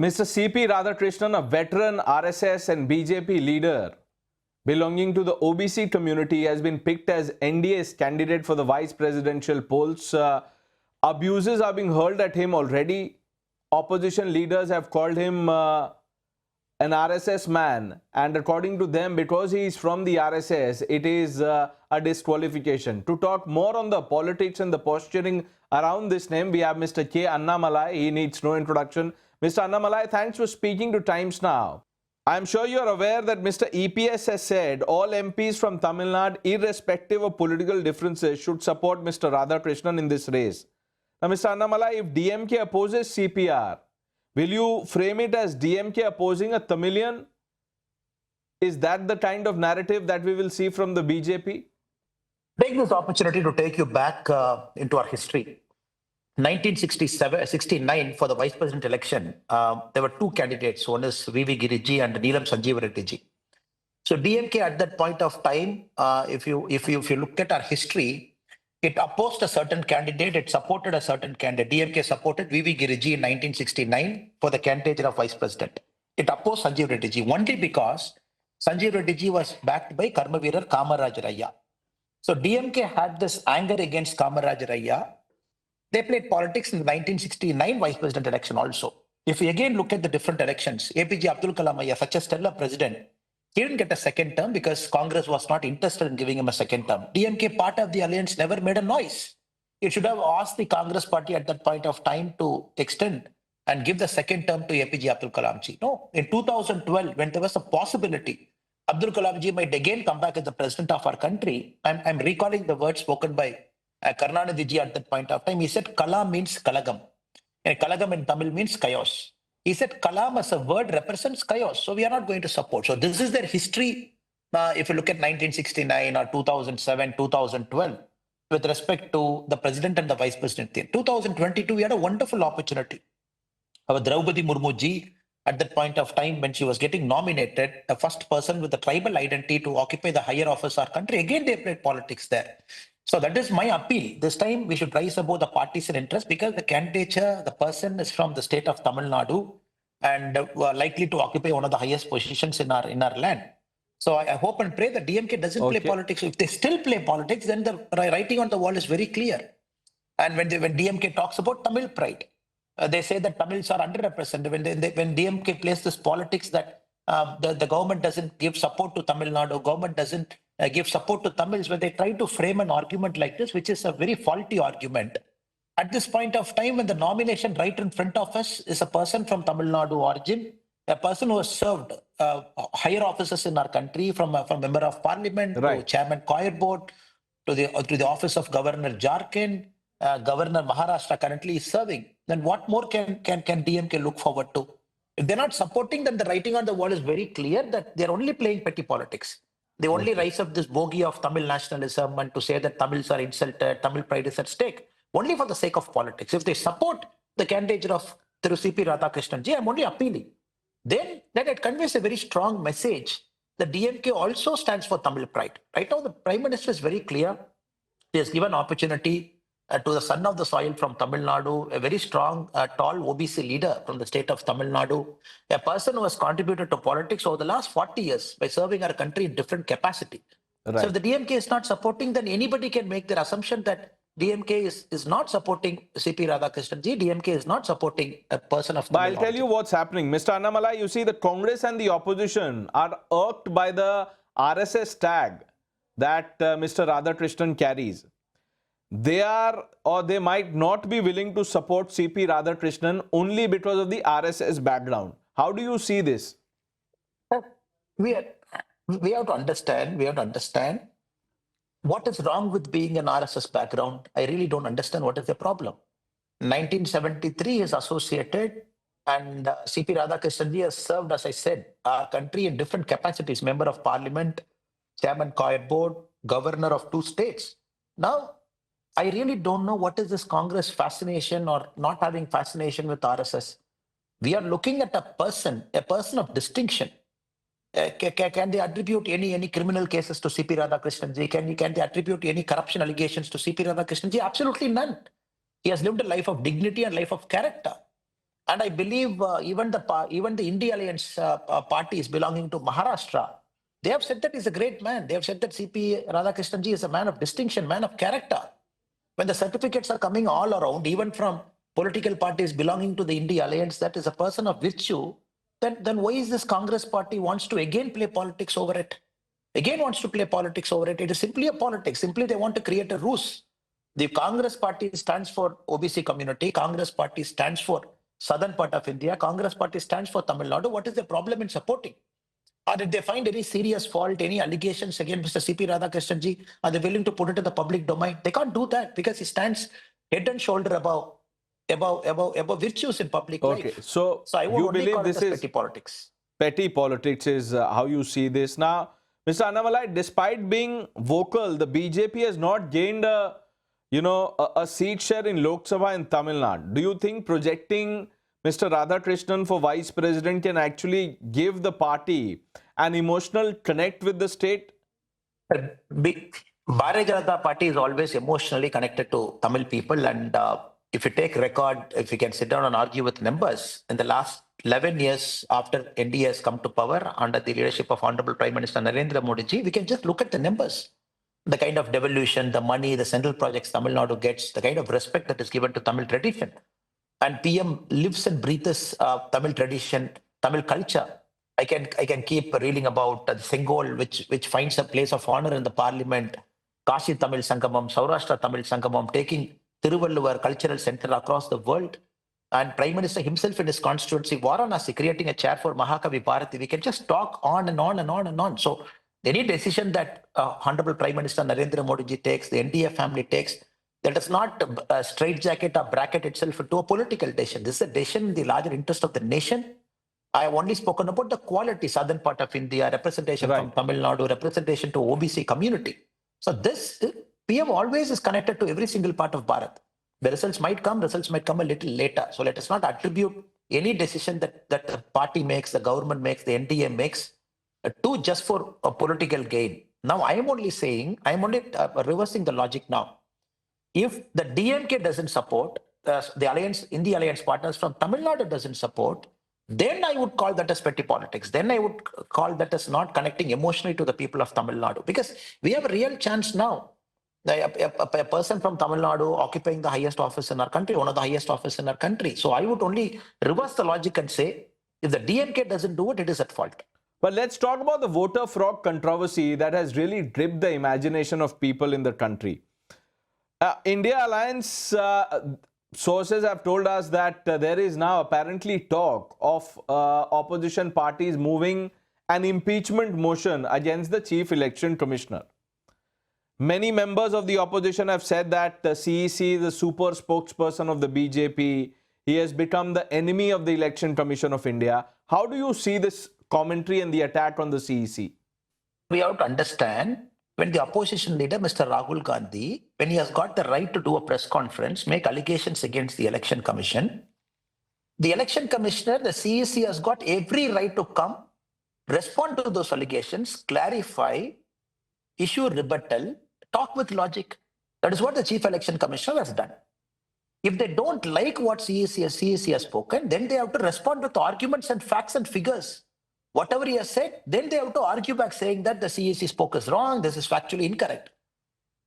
Mr. C.P. Radhakrishnan, a veteran RSS and BJP leader belonging to the OBC community, has been picked as NDA's candidate for the vice presidential polls. Abuses are being hurled at him already. Opposition leaders have called him an RSS man, and according to them, because he is from the RSS, it is a disqualification. To talk more on the politics and the posturing around this name, we have Mr. K Annamalai. He needs no introduction. Mr. Annamalai, thanks for speaking to Times Now. I'm sure you're aware that Mr. EPS has said all MPs from Tamil Nadu, irrespective of political differences, should support Mr. Radhakrishnan in this race. Now, Mr. Annamalai, if DMK opposes CPR, will you frame it as DMK opposing a Tamilian? Is that the kind of narrative that we will see from the BJP? Take this opportunity to take you back into our history. 1969 for the vice president election, there were two candidates. One is V.V. Giriji and Neelam Sanjeev Reddy ji. So DMK at that point of time, if you look at our history, it opposed a certain candidate, it supported a certain candidate. DMK supported V.V. Giriji in 1969 for the candidate of vice president. It opposed Sanjeev Reddy ji only because Sanjeev Reddy ji was backed by Karmaveerar Kamaraj Raya. So DMK had this anger against Kamaraj Raya. They played politics in the 1969 vice president election also. If we again look at the different elections, APJ Abdul Kalam Ayya, such a stellar president, he didn't get a second term because Congress was not interested in giving him a second term. DMK, part of the alliance, never made a noise. It should have asked the Congress party at that point of time to extend and give the second term to APJ Abdul Kalam ji. No, in 2012, when there was a possibility, Abdul Kalam ji might again come back as the president of our country. I'm recalling the words spoken by Karnanidhi ji at that point of time. He said, Kalam means Kalagam. And Kalagam in Tamil means chaos. He said, Kalam as a word represents chaos. So we are not going to support. So this is their history. If you look at 1969 or 2007, 2012, with respect to the president and the vice president. In 2022, we had a wonderful opportunity. Our Draupadi Murmu ji, at that point of time when she was getting nominated, the first person with the tribal identity to occupy the higher office of our country, again they played politics there. So that is my appeal. This time we should rise above the partisan interest because the candidature, the person is from the state of Tamil Nadu and likely to occupy one of the highest positions in our land. So I hope and pray that DMK doesn't play politics. If they still play politics, then the writing on the wall is very clear. And when DMK talks about Tamil pride, they say that Tamils are underrepresented. When DMK plays this politics that the government doesn't give support to Tamil Nadu, government doesn't give support to Tamils, when they try to frame an argument like this, which is a very faulty argument. At this point of time, when the nomination right in front of us is a person from Tamil Nadu origin, a person who has served higher offices in our country, from member of parliament to chairman choir board to the office of governor Jharkhand, governor Maharashtra currently is serving, then what more can DMK look forward to? If they're not supporting, then the writing on the wall is very clear that they're only playing petty politics. They only rise up this bogey of Tamil nationalism and to say that Tamils are insulted, Tamil pride is at stake, only for the sake of politics. If they support the candidature of Thiru C.P. Radhakrishnan ji, I'm only appealing. Then it conveys a very strong message. The DMK also stands for Tamil pride. Right now, the Prime Minister is very clear. He has given opportunity to the son of the soil from Tamil Nadu, a very strong, tall OBC leader from the state of Tamil Nadu, a person who has contributed to politics over the last 40 years by serving our country in different capacity. Right. So if the DMK is not supporting, then anybody can make their assumption that DMK is not supporting C.P. Radhakrishnan ji, DMK is not supporting a person of Tamil Nadu. But I'll tell you what's happening. Mr. Annamalai, you see the Congress and the opposition are irked by the RSS tag that Mr. Radhakrishnan carries. They are, or they might not be willing to support C.P. Radhakrishnan only because of the RSS background. How do you see this? We have to understand what is wrong with being an RSS background. I really don't understand what is the problem. 1973 is associated and C.P. Radhakrishnan ji has served, as I said, our country in different capacities, member of parliament, chairman choir board, governor of 2 states. Now, I really don't know what is this Congress fascination or not having fascination with RSS. We are looking at a person of distinction. Can they attribute any criminal cases to C.P. Radhakrishnan ji? Can they attribute any corruption allegations to C.P. Radhakrishnan ji? Absolutely none. He has lived a life of dignity and life of character. And I believe even the India Alliance parties belonging to Maharashtra, they have said that he's a great man. They have said that CP Radhakrishnan ji is a man of distinction, man of character. When the certificates are coming all around, even from political parties belonging to the India Alliance, that is a person of virtue, then why is this Congress party wants to again play politics over it? Again wants to play politics over it. It is simply a politics. Simply they want to create a ruse. The Congress party stands for OBC community. Congress party stands for southern part of India. Congress party stands for Tamil Nadu. What is the problem in supporting? Or did they find any serious fault, any allegations against Mr. CP Radhakrishnan ji? Are they willing to put it in the public domain? They can't do that because he stands head and shoulder above virtues in public Okay, life. so So I would you only believe call it this as is petty politics. petty politics is how you see this. Now, Mr. Annamalai, despite being vocal, the BJP has not gained a seat share in Lok Sabha in Tamil Nadu. Do you think projecting Mr. Radhakrishnan for vice president can actually give the party an emotional connect with the state? Bharatiya Janata Party is always emotionally connected to Tamil people, and if you take record, if you can sit down and argue with numbers, in the last 11 years after NDA has come to power under the leadership of Honorable Prime Minister Narendra Modi ji, we can just look at the numbers. The kind of devolution, the money, the central projects Tamil Nadu gets, the kind of respect that is given to Tamil tradition. And PM lives and breathes Tamil tradition, Tamil culture. I can keep reading about the Sengol, which finds a place of honor in the parliament, Kashi Tamil Sangamam, Saurashtra Tamil Sangamam, taking Tiruvalluvar cultural center across the world. And Prime Minister himself in his constituency, Varanasi, creating a chair for Mahakavi Bharati. We can just talk on and on and on and on. So any decision that Honorable Prime Minister Narendra Modi ji takes, the NDA family takes, that is not a straitjacket or bracket itself into a political decision. This is a decision in the larger interest of the nation. I have only spoken about the quality, southern part of India, representation from Right. Tamil Nadu, representation to OBC community. So this PM always is connected to every single part of Bharat. The results might come a little later. So let us not attribute any decision that the party makes, the government makes, the NDA makes, to just for a political gain. Now I am only reversing the logic now. If the DMK doesn't support, the alliance, India alliance partners from Tamil Nadu doesn't support, then I would call that as petty politics. Then I would call that as not connecting emotionally to the people of Tamil Nadu. Because we have a real chance now. A person from Tamil Nadu occupying the highest office in our country, one of the highest office in our country. So I would only reverse the logic and say, if the DMK doesn't do it, it is at fault. But let's talk about the voter fraud controversy that has really dripped the imagination of people in the country. India Alliance sources have told us that there is now apparently talk of opposition parties moving an impeachment motion against the Chief Election Commissioner. Many members of the opposition have said that the CEC, the super spokesperson of the BJP, he has become the enemy of the Election Commission of India. How do you see this commentary and the attack on the CEC? We have to understand, when the opposition leader, Mr. Rahul Gandhi, when he has got the right to do a press conference, make allegations against the Election Commission, the Election Commissioner, the CEC, has got every right to come, respond to those allegations, clarify, issue rebuttal, talk with logic. That is what the Chief Election Commissioner has done. If they don't like what CEC has spoken, then they have to respond with arguments and facts and figures. Whatever he has said, then they have to argue back saying that the CEC spoke is wrong, this is factually incorrect.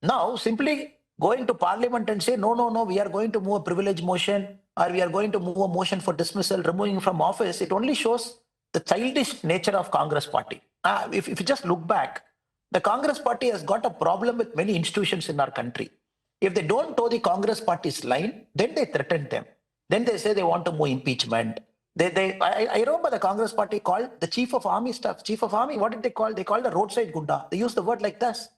Now, simply going to Parliament and say, no, we are going to move a privilege motion, or we are going to move a motion for dismissal, removing him from office, it only shows the childish nature of Congress party. If you just look back, the Congress party has got a problem with many institutions in our country. If they don't toe the Congress party's line, then they threaten them. Then they say they want to move impeachment. I remember the Congress party called the Chief of Army staff. Chief of Army, what did they call? They called the roadside gunda. They used the word like this.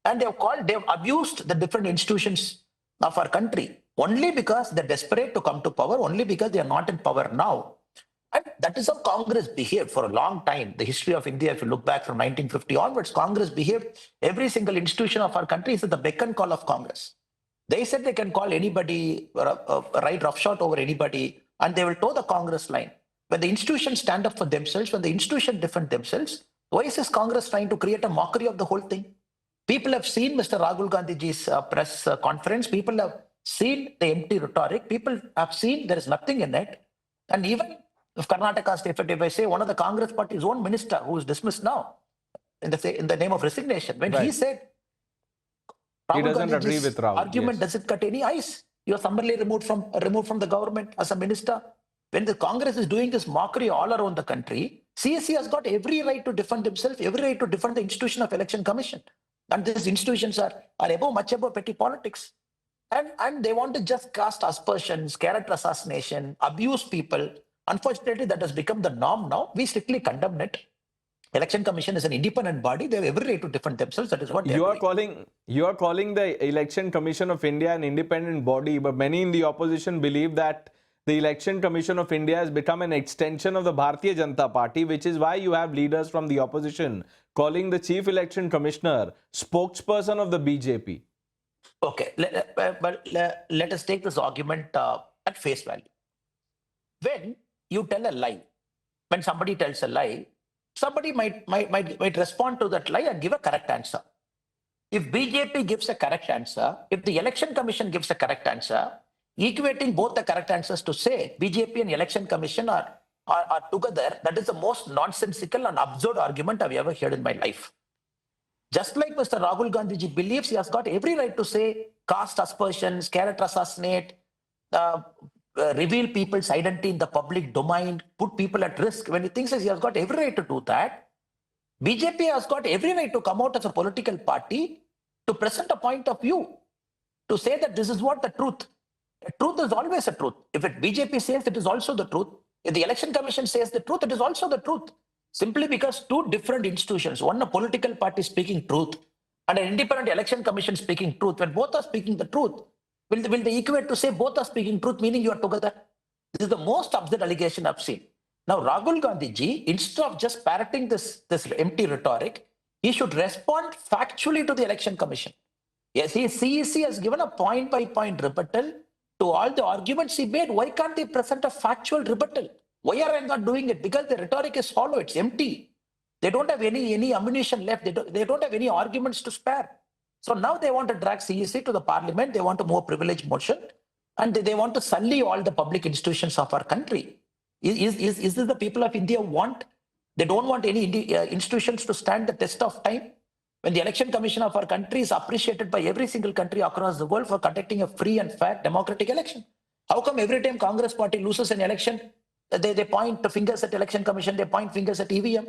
And they've abused the different institutions of our country only because they're desperate to come to power, only because they are not in power now. And that is how Congress behaved for a long time. The history of India, if you look back from 1950 onwards, Congress behaved. Every single institution of our country is at the beck and call of Congress. They said they can call anybody, ride roughshod over anybody, and they will toe the Congress line. When the institutions stand up for themselves, when the institutions defend themselves, why is this Congress trying to create a mockery of the whole thing? People have seen Mr. Rahul Gandhi's press conference. People have seen the empty rhetoric. People have seen there is nothing in it. And even if Karnataka state, if I say one of the Congress party's own minister who is dismissed now in the name of resignation, when he Right. said He Rahul doesn't agree Gandhi's with Rahul. argument Yes. doesn't cut any ice. You are summarily removed from the government as a minister. When the Congress is doing this mockery all around the country, CSC has got every right to defend himself, every right to defend the institution of Election Commission. And these institutions are much above petty politics. And they want to just cast aspersions, character assassination, abuse people. Unfortunately, that has become the norm now. We strictly condemn it. Election Commission is an independent body. They have every right to defend themselves. That is what they are doing. You are calling the Election Commission of India an independent body, but many in the opposition believe that the Election Commission of India has become an extension of the Bharatiya Janata Party, which is why you have leaders from the opposition calling the Chief Election Commissioner spokesperson of the BJP. Okay, let us take this argument at face value. When you tell a lie, when somebody tells a lie, somebody might respond to that lie and give a correct answer. If BJP gives a correct answer, if the Election Commission gives a correct answer, equating both the correct answers to say BJP and Election Commission are together, that is the most nonsensical and absurd argument I've ever heard in my life. Just like Mr. Rahul Gandhi believes he has got every right to say cast aspersions, character assassinate, reveal people's identity in the public domain, put people at risk. When he thinks he has got every right to do that, BJP has got every right to come out as a political party to present a point of view, to say that this is what the truth. The truth is always a truth. If BJP says it is also the truth, if the Election Commission says the truth, it is also the truth. Simply because two different institutions, one a political party speaking truth and an independent Election Commission speaking truth, when both are speaking the truth, will they equate to say both are speaking truth, meaning you are together? This is the most absurd allegation I've seen. Now, Rahul Gandhi, instead of just parroting this empty rhetoric, he should respond factually to the Election Commission. Yes, CEC has given a point-by-point rebuttal to all the arguments he made. Why can't they present a factual rebuttal? Why are they not doing it? Because the rhetoric is hollow, it's empty. They don't have any ammunition left. They don't have any arguments to spare. So now they want to drag CEC to the parliament. They want a more privileged motion. And they want to sully all the public institutions of our country. Is this the people of India want? They don't want any institutions to stand the test of time. When the Election Commission of our country is appreciated by every single country across the world for conducting a free and fair democratic election. How come every time Congress party loses an election, they point the fingers at Election Commission, they point fingers at EVM?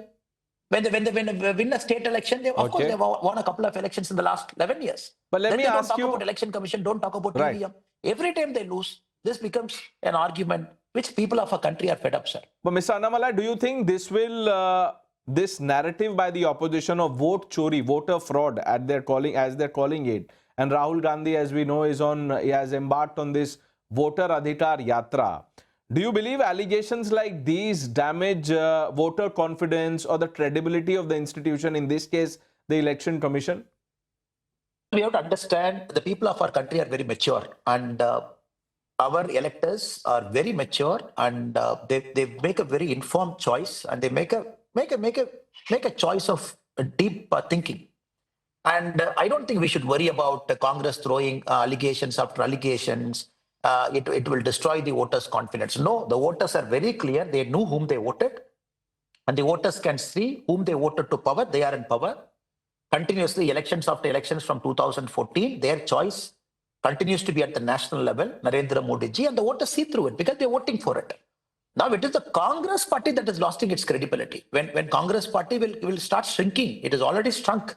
When they win a state election, of course they've won a couple of elections in the last 11 years. But let then me they ask don't talk you about Election Commission, don't talk about Right. EVM. Every time they lose, this becomes an argument which people of our country are fed up, sir. But Mr. Annamalai, do you think this will this narrative by the opposition of vote chori, voter fraud, as they're calling it, and Rahul Gandhi, as we know, he has embarked on this voter adhikar yatra. Do you believe allegations like these damage voter confidence or the credibility of the institution, in this case, the Election Commission? We have to understand the people of our country are very mature, and our electors are very mature, and they make a very informed choice, and they make a choice of deep thinking. And I don't think we should worry about Congress throwing allegations after allegations. It will destroy the voters' confidence. No, the voters are very clear. They knew whom they voted, and the voters can see whom they voted to power. They are in power. Continuously, elections after elections from 2014, their choice continues to be at the national level, Narendra Modi ji, and the voters see through it because they're voting for it. Now it is the Congress party that is losing its credibility. When Congress party will start shrinking, it is already shrunk.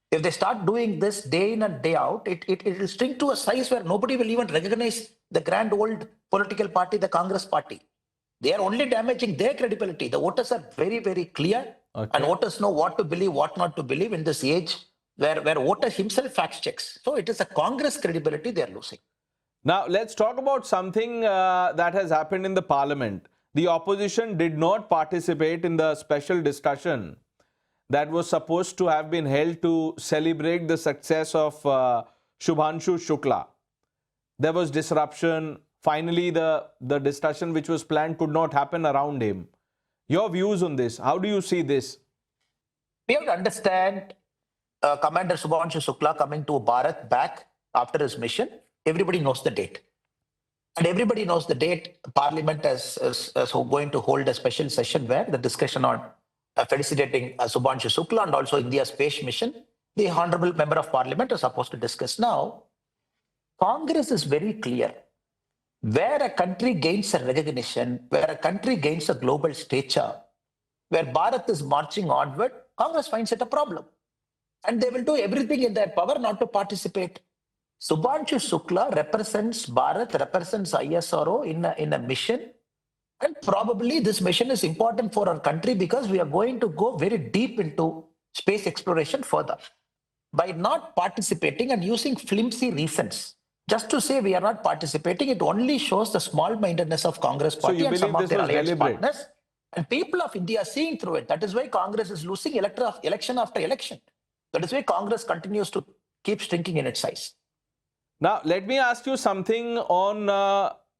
If they start doing this day in and day out, it will shrink to a size where nobody will even recognize the grand old political party, the Congress party. They are only damaging their credibility. The voters are very, very clear. Okay. And voters know what to believe, what not to believe in this age where voter himself fact checks. So it is a Congress credibility they are losing. Now, let's talk about something that has happened in the parliament. The opposition did not participate in the special discussion that was supposed to have been held to celebrate the success of Shubhanshu Shukla. There was disruption. Finally, the discussion which was planned could not happen around him. Your views on this? How do you see this? We have to understand Commander Shubhanshu Shukla coming to Bharat back after his mission. Everybody knows the date. And everybody knows the date. Parliament is going to hold a special session where the discussion on felicitating Subhanshu Shukla and also India's space mission, the Honorable Member of Parliament is supposed to discuss. Now, Congress is very clear. Where a country gains a recognition, where a country gains a global stature, where Bharat is marching onward, Congress finds it a problem. And they will do everything in their power not to participate. Subhanshu Shukla represents Bharat, represents ISRO in a mission. And probably this mission is important for our country because we are going to go very deep into space exploration further. By not participating and using flimsy reasons, just to say we are not participating, it only shows the small-mindedness of Congress party and some of their alliance partners. And people of India are seeing through it. That is why Congress is losing election after election. That is why Congress continues to keep shrinking in its size. Now, let me ask you something on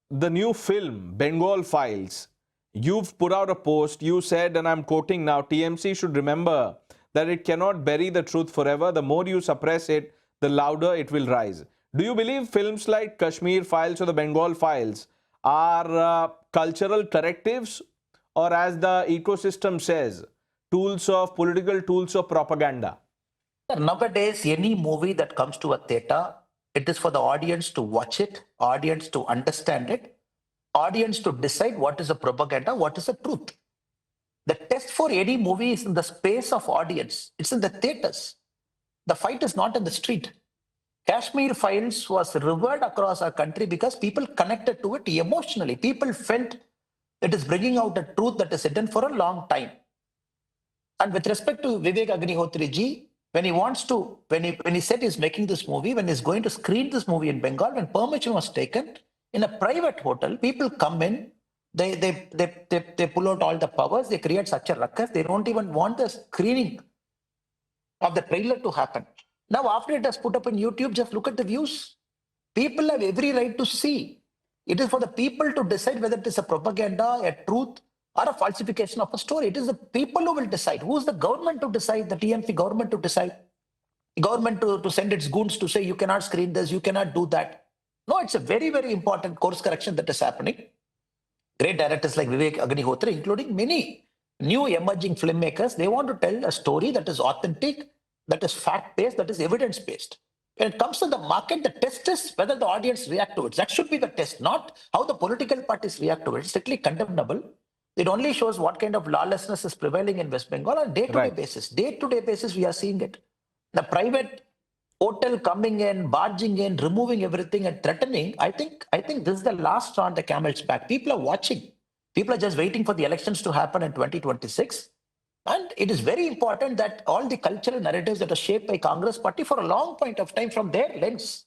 the new film, Bengal Files. You've put out a post, you said, and I'm quoting now, TMC should remember that it cannot bury the truth forever. The more you suppress it, the louder it will rise. Do you believe films like Kashmir Files or the Bengal Files are cultural correctives, or as the ecosystem says, political tools of propaganda? Nowadays, any movie that comes to a theater, it is for the audience to watch it, audience to understand it, audience to decide what is a propaganda, what is the truth. The test for any movie is in the space of audience. It's in the theaters. The fight is not in the street. Kashmir Files was revered across our country because people connected to it emotionally. People felt it is bringing out a truth that is hidden for a long time. And with respect to Vivek Agnihotri ji, when he said he's making this movie, when he's going to screen this movie in Bengal, when permission was taken in a private hotel, people come in, they pull out all the powers, they create such a ruckus, they don't even want the screening of the trailer to happen. Now, after it has put up on YouTube, just look at the views. People have every right to see. It is for the people to decide whether it is a propaganda, a truth, or a falsification of a story. It is the people who will decide. Who is the government to decide? The TMC government to decide. The government to send its goons to say, you cannot screen this, you cannot do that. No, it's a very, very important course correction that is happening. Great directors like Vivek Agnihotri, including many new emerging filmmakers, they want to tell a story that is authentic, that is fact-based, that is evidence-based. When it comes to the market, the test is whether the audience react to it. That should be the test, not how the political parties react to it. It's strictly condemnable. It only shows what kind of lawlessness is prevailing in West Bengal on day-to-day basis. Day-to-day basis, we are seeing it. The private hotel coming in, barging in, removing everything and threatening. I think this is the last straw on the camel's back. People are watching. People are just waiting for the elections to happen in 2026. And it is very important that all the cultural narratives that are shaped by Congress party for a long point of time from their lens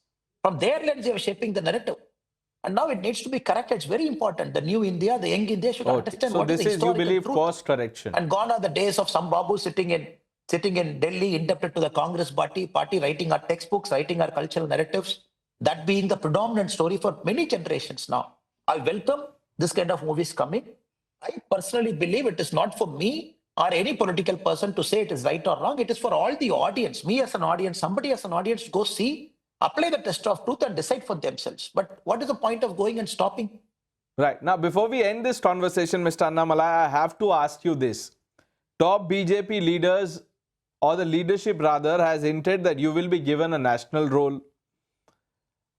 they are shaping the narrative. And now it needs to be corrected. It's very important. The new India, the young India should understand what is the historical you believe truth. Course correction. And gone are the days of some Babu sitting in Delhi, indebted to the Congress party writing our textbooks, writing our cultural narratives. That being the predominant story for many generations now. I welcome this kind of movies coming. I personally believe it is not for me or any political person to say it is right or wrong. It is for all the audience, me as an audience, somebody as an audience to go see, apply the test of truth and decide for themselves. But what is the point of going and stopping? Right. Now, before we end this conversation, Mr. Annamalai, I have to ask you this. Top BJP leaders, or the leadership rather, has hinted that you will be given a national role.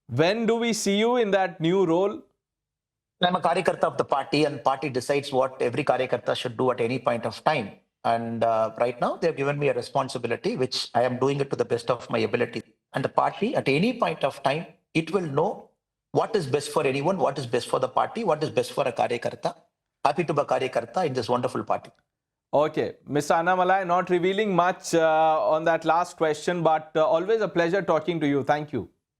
When do we see you in that new role? I'm a Karyakarta of the party, and party decides what every Karyakarta should do at any point of time. And right now, they've given me a responsibility, which I am doing it to the best of my ability. And the party, at any point of time, it will know what is best for anyone, what is best for the party, what is best for a Karyakarta. Happy to be a Karyakarta in this wonderful party. Okay. Mr. Annamalai, not revealing much on that last question, but always a pleasure talking to you. Thank you.